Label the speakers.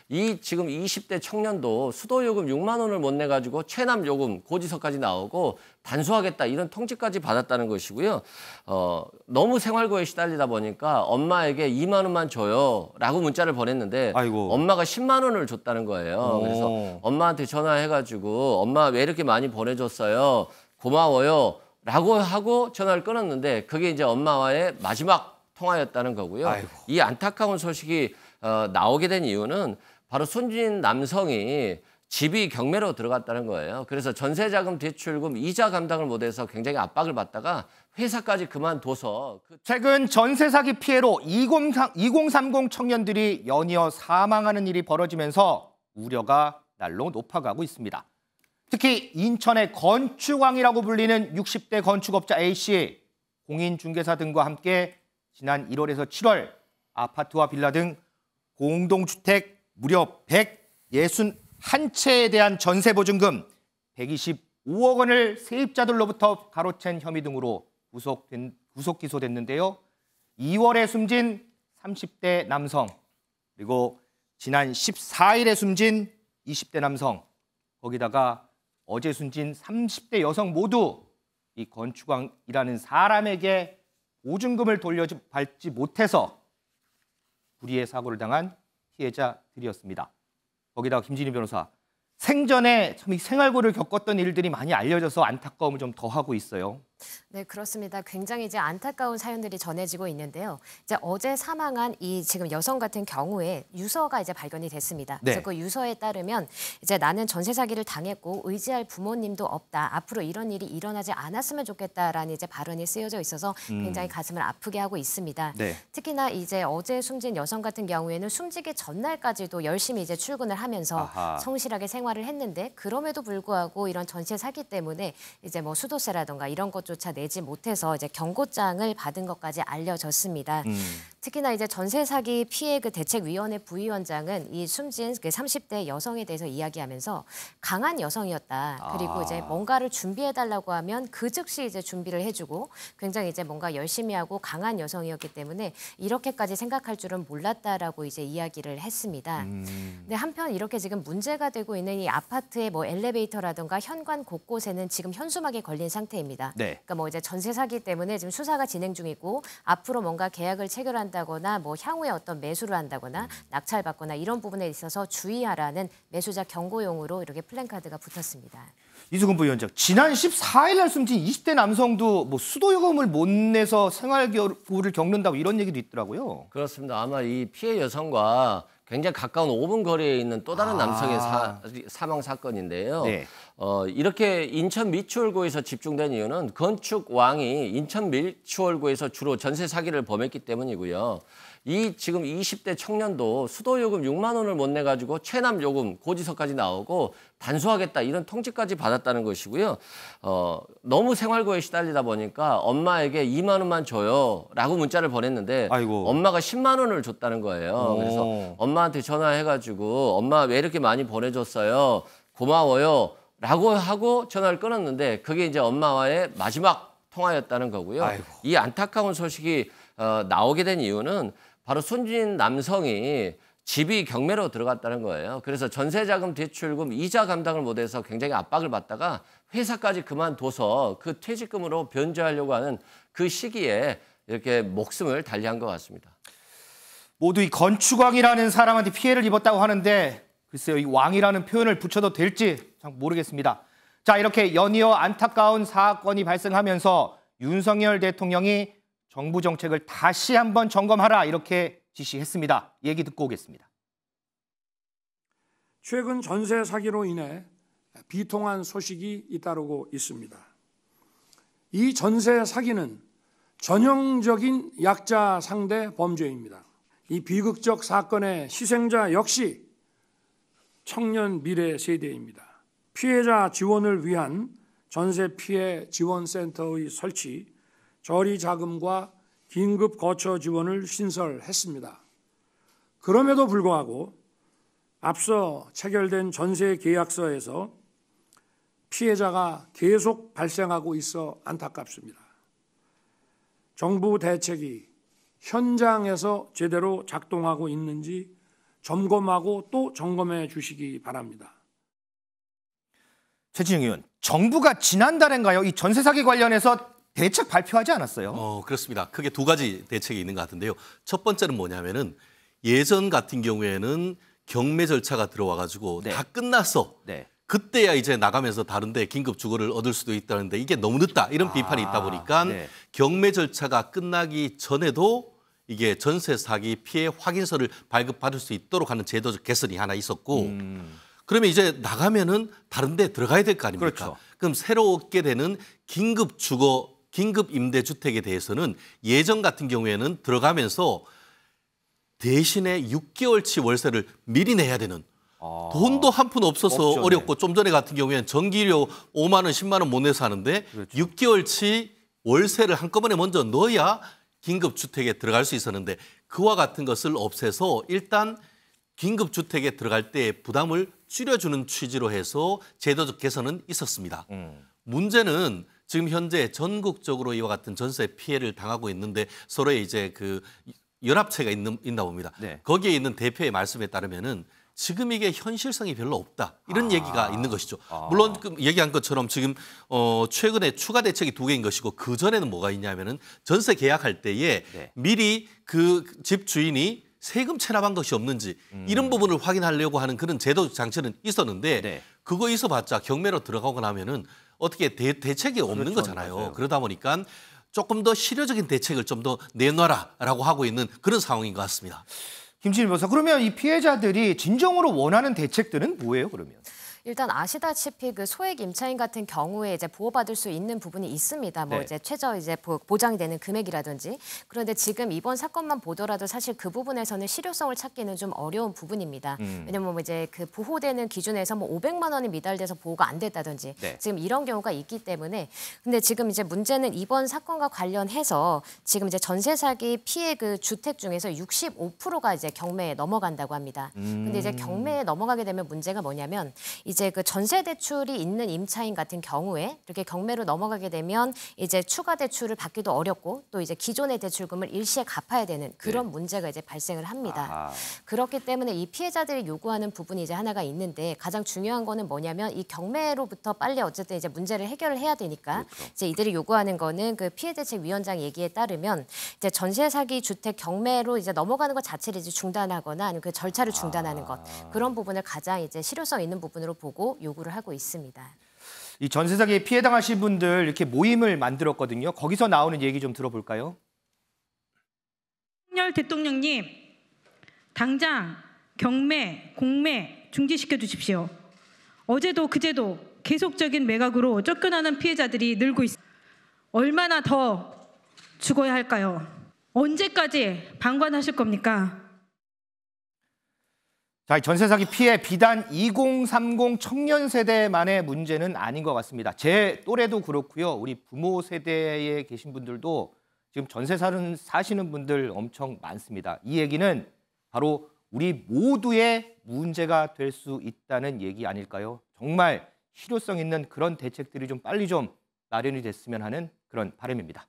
Speaker 1: 이 지금 20대 청년도 수도요금 6만 원을 못 내가지고 체납요금 고지서까지 나오고 단수하겠다 이런 통지까지 받았다는 것이고요. 너무 생활고에 시달리다 보니까 엄마에게 2만 원만 줘요라고 문자를 보냈는데
Speaker 2: 아이고.
Speaker 1: 엄마가 10만 원을 줬다는 거예요. 그래서 엄마한테 전화해가지고 엄마 왜 이렇게 많이 보내줬어요? 고마워요. 라고 하고 전화를 끊었는데 그게 이제 엄마와의 마지막 통화였다는 거고요.
Speaker 2: 아이고.
Speaker 1: 이 안타까운 소식이 나오게 된 이유는 바로 숨진 남성이 집이 경매로 들어갔다는 거예요. 그래서 전세자금 대출금 이자 감당을 못해서 굉장히 압박을 받다가 회사까지 그만둬서
Speaker 2: 최근 전세 사기 피해로 2030 청년들이 연이어 사망하는 일이 벌어지면서 우려가 날로 높아가고 있습니다. 특히 인천의 건축왕이라고 불리는 60대 건축업자 A씨, 공인중개사 등과 함께 지난 1월에서 7월 아파트와 빌라 등 공동주택 무려 161채에 대한 전세보증금 125억 원을 세입자들로부터 가로챈 혐의 등으로 구속 기소됐는데요. 2월에 숨진 30대 남성, 그리고 지난 14일에 숨진 20대 남성, 거기다가 어제 숨진 30대 여성 모두 이 건축왕이라는 사람에게 보증금을 돌려받지 못해서 불의의 사고를 당한 피해자들이었습니다. 거기다가 김진희 변호사, 생전에 참 이 생활고를 겪었던 일들이 많이 알려져서 안타까움을 좀 더하고 있어요.
Speaker 3: 네, 그렇습니다. 굉장히 이제 안타까운 사연들이 전해지고 있는데요. 이제 어제 사망한 이 지금 여성 같은 경우에 유서가 이제 발견이 됐습니다.
Speaker 2: 네.
Speaker 3: 그래서 그 유서에 따르면 이제 나는 전세 사기를 당했고 의지할 부모님도 없다. 앞으로 이런 일이 일어나지 않았으면 좋겠다라는 이제 발언이 쓰여져 있어서 굉장히 가슴을 아프게 하고 있습니다.
Speaker 2: 네.
Speaker 3: 특히나 이제 어제 숨진 여성 같은 경우에는 숨지기 전날까지도 열심히 이제 출근을 하면서
Speaker 2: 아하.
Speaker 3: 성실하게 생활을 했는데 그럼에도 불구하고 이런 전세 사기 때문에 이제 뭐 수도세라든가 이런 것조차 내지 못해서 이제 경고장을 받은 것까지 알려졌습니다. 특히나 이제 전세 사기 피해 그 대책위원회 부위원장은 이 숨진 그 30대 여성에 대해서 이야기하면서 강한 여성이었다. 그리고 이제 뭔가를 준비해달라고 하면 그 즉시 이제 준비를 해주고 굉장히 이제 뭔가 열심히 하고 강한 여성이었기 때문에 이렇게까지 생각할 줄은 몰랐다라고 이제 이야기를 했습니다. 근데 한편 이렇게 지금 문제가 되고 있는 이 아파트의 뭐 엘리베이터라든가 현관 곳곳에는 지금 현수막이 걸린 상태입니다.
Speaker 2: 네.
Speaker 3: 그러니까 뭐 이제 전세 사기 때문에 지금 수사가 진행 중이고 앞으로 뭔가 계약을 체결한다거나 뭐 향후에 어떤 매수를 한다거나 낙찰받거나 이런 부분에 있어서 주의하라는 매수자 경고용으로 이렇게 플랜카드가 붙었습니다.
Speaker 2: 이수근 부위원장, 지난 14일 날 숨진 20대 남성도 뭐 수도요금을 못 내서 생활고를 겪는다고 이런 얘기도 있더라고요.
Speaker 1: 그렇습니다. 아마 이 피해 여성과 굉장히 가까운 5분 거리에 있는 또 다른 남성의 사망 사건인데요.
Speaker 2: 네.
Speaker 1: 이렇게 인천 미추홀구에서 집중된 이유는 건축왕이 인천 미추홀구에서 주로 전세 사기를 범했기 때문이고요. 이 지금 20대 청년도 수도요금 6만 원을 못 내가지고 체납요금 고지서까지 나오고 단수하겠다 이런 통지까지 받았다는 것이고요. 너무 생활고에 시달리다 보니까 엄마에게 2만 원만 줘요라고 문자를 보냈는데
Speaker 2: 아이고.
Speaker 1: 엄마가 10만 원을 줬다는 거예요. 그래서 엄마한테 전화해가지고 엄마 왜 이렇게 많이 보내줬어요? 고마워요. 라고 하고 전화를 끊었는데 그게 이제 엄마와의 마지막 통화였다는 거고요.
Speaker 2: 아이고.
Speaker 1: 이 안타까운 소식이 나오게 된 이유는 바로 숨진 남성이 집이 경매로 들어갔다는 거예요. 그래서 전세자금 대출금 이자 감당을 못해서 굉장히 압박을 받다가 회사까지 그만둬서 그 퇴직금으로 변제하려고 하는 그 시기에 이렇게 목숨을 달리한 것 같습니다.
Speaker 2: 모두 이 건축왕이라는 사람한테 피해를 입었다고 하는데 글쎄요, 이 왕이라는 표현을 붙여도 될지 참 모르겠습니다. 자, 이렇게 연이어 안타까운 사건이 발생하면서 윤석열 대통령이 정부 정책을 다시 한번 점검하라 이렇게 지시했습니다. 얘기 듣고 오겠습니다.
Speaker 4: 최근 전세 사기로 인해 비통한 소식이 잇따르고 있습니다. 이 전세 사기는 전형적인 약자 상대 범죄입니다. 이 비극적 사건의 희생자 역시 청년 미래 세대입니다. 피해자 지원을 위한 전세 피해 지원센터의 설치, 저리 자금과 긴급 거처 지원을 신설했습니다. 그럼에도 불구하고 앞서 체결된 전세 계약서에서 피해자가 계속 발생하고 있어 안타깝습니다. 정부 대책이 현장에서 제대로 작동하고 있는지 점검하고 또 점검해 주시기 바랍니다.
Speaker 2: 최진영 의원, 정부가 지난달인가요? 이 전세 사기 관련해서 대책 발표하지 않았어요?
Speaker 5: 그렇습니다. 크게 두 가지 대책이 있는 것 같은데요. 첫 번째는 뭐냐면은 예전 같은 경우에는 경매 절차가 들어와가지고
Speaker 2: 네.
Speaker 5: 다 끝나서
Speaker 2: 네.
Speaker 5: 그때야 이제 나가면서 다른데 긴급 주거를 얻을 수도 있다는데 이게 너무 늦다 이런 비판이 있다 보니까
Speaker 2: 네.
Speaker 5: 경매 절차가 끝나기 전에도 이게 전세 사기 피해 확인서를 발급받을 수 있도록 하는 제도적 개선이 하나 있었고 그러면 이제 나가면은 다른데 들어가야 될 거 아닙니까?
Speaker 2: 그렇죠.
Speaker 5: 그럼 새로 얻게 되는 긴급 주거, 긴급 임대주택에 대해서는 예전 같은 경우에는 들어가면서 대신에 6개월치 월세를 미리 내야 되는 돈도 한 푼 없어서
Speaker 2: 없죠,
Speaker 5: 어렵고 좀 전에 같은 경우에는 전기료 5만 원, 10만 원 못 내서 하는데
Speaker 2: 그렇죠.
Speaker 5: 6개월치 월세를 한꺼번에 먼저 넣어야 긴급주택에 들어갈 수 있었는데 그와 같은 것을 없애서 일단 긴급주택에 들어갈 때 부담을 줄여주는 취지로 해서 제도적 개선은 있었습니다. 문제는 지금 현재 전국적으로 이와 같은 전세 피해를 당하고 있는데 서로의 이제 그 연합체가 있나 봅니다.
Speaker 2: 네.
Speaker 5: 거기에 있는 대표의 말씀에 따르면은 지금 이게 현실성이 별로 없다 이런 얘기가 있는 것이죠. 물론 그 얘기한 것처럼 지금 최근에 추가 대책이 2개인 것이고 그 전에는 뭐가 있냐면은 전세 계약할 때에
Speaker 2: 네.
Speaker 5: 미리 그 집 주인이 세금 체납한 것이 없는지 이런 부분을 확인하려고 하는 그런 제도 장치는 있었는데
Speaker 2: 네.
Speaker 5: 그거 있어봤자 경매로 들어가고 나면은 어떻게 대책이 없는
Speaker 2: 그렇죠.
Speaker 5: 거잖아요.
Speaker 2: 맞아요.
Speaker 5: 그러다 보니까 조금 더 실효적인 대책을 좀 더 내놔라라고 하고 있는 그런 상황인 것 같습니다.
Speaker 2: 김진일 변호사, 그러면 이 피해자들이 진정으로 원하는 대책들은 뭐예요, 그러면?
Speaker 3: 일단 아시다시피 그 소액 임차인 같은 경우에 이제 보호받을 수 있는 부분이 있습니다. 뭐
Speaker 2: 네.
Speaker 3: 이제 최저 이제 보장이 되는 금액이라든지. 그런데 지금 이번 사건만 보더라도 사실 그 부분에서는 실효성을 찾기는 좀 어려운 부분입니다. 왜냐면 뭐 이제 그 보호되는 기준에서 뭐 500만 원이 미달돼서 보호가 안 됐다든지
Speaker 2: 네.
Speaker 3: 지금 이런 경우가 있기 때문에 근데 지금 이제 문제는 이번 사건과 관련해서 지금 이제 전세 사기 피해 그 주택 중에서 65%가 이제 경매에 넘어간다고 합니다. 근데 이제 경매에 넘어가게 되면 문제가 뭐냐면 이제 그 전세 대출이 있는 임차인 같은 경우에 이렇게 경매로 넘어가게 되면 이제 추가 대출을 받기도 어렵고 또 이제 기존의 대출금을 일시에 갚아야 되는 그런 문제가 이제 발생을 합니다. 그렇기 때문에 이 피해자들이 요구하는 부분이 이제 하나가 있는데 가장 중요한 거는 뭐냐면 이 경매로부터 빨리 어쨌든 이제 문제를 해결을 해야 되니까 이제 이들이 요구하는 거는 그 피해대책위원장 얘기에 따르면 이제 전세 사기 주택 경매로 이제 넘어가는 것 자체를 이제 중단하거나 아니면 그 절차를 중단하는 것 그런 부분을 가장 이제 실효성 있는 부분으로 보고 요구를 하고 있습니다.
Speaker 2: 이 전세 사기에 피해 당하신 분들 이렇게 모임을 만들었거든요. 거기서 나오는 얘기 좀 들어볼까요?
Speaker 6: 윤석열 대통령님, 당장 경매, 공매 중지시켜 주십시오. 어제도 그제도 계속적인 매각으로 쫓겨나는 피해자들이 늘고 있습니다. 얼마나 더 죽어야 할까요? 언제까지 방관하실 겁니까?
Speaker 2: 자, 전세 사기 피해 비단 2030 청년 세대만의 문제는 아닌 것 같습니다. 제 또래도 그렇고요. 우리 부모 세대에 계신 분들도 지금 전세 사시는 분들 엄청 많습니다. 이 얘기는 바로 우리 모두의 문제가 될 수 있다는 얘기 아닐까요? 정말 실효성 있는 그런 대책들이 좀 빨리 좀 마련이 됐으면 하는 그런 바람입니다.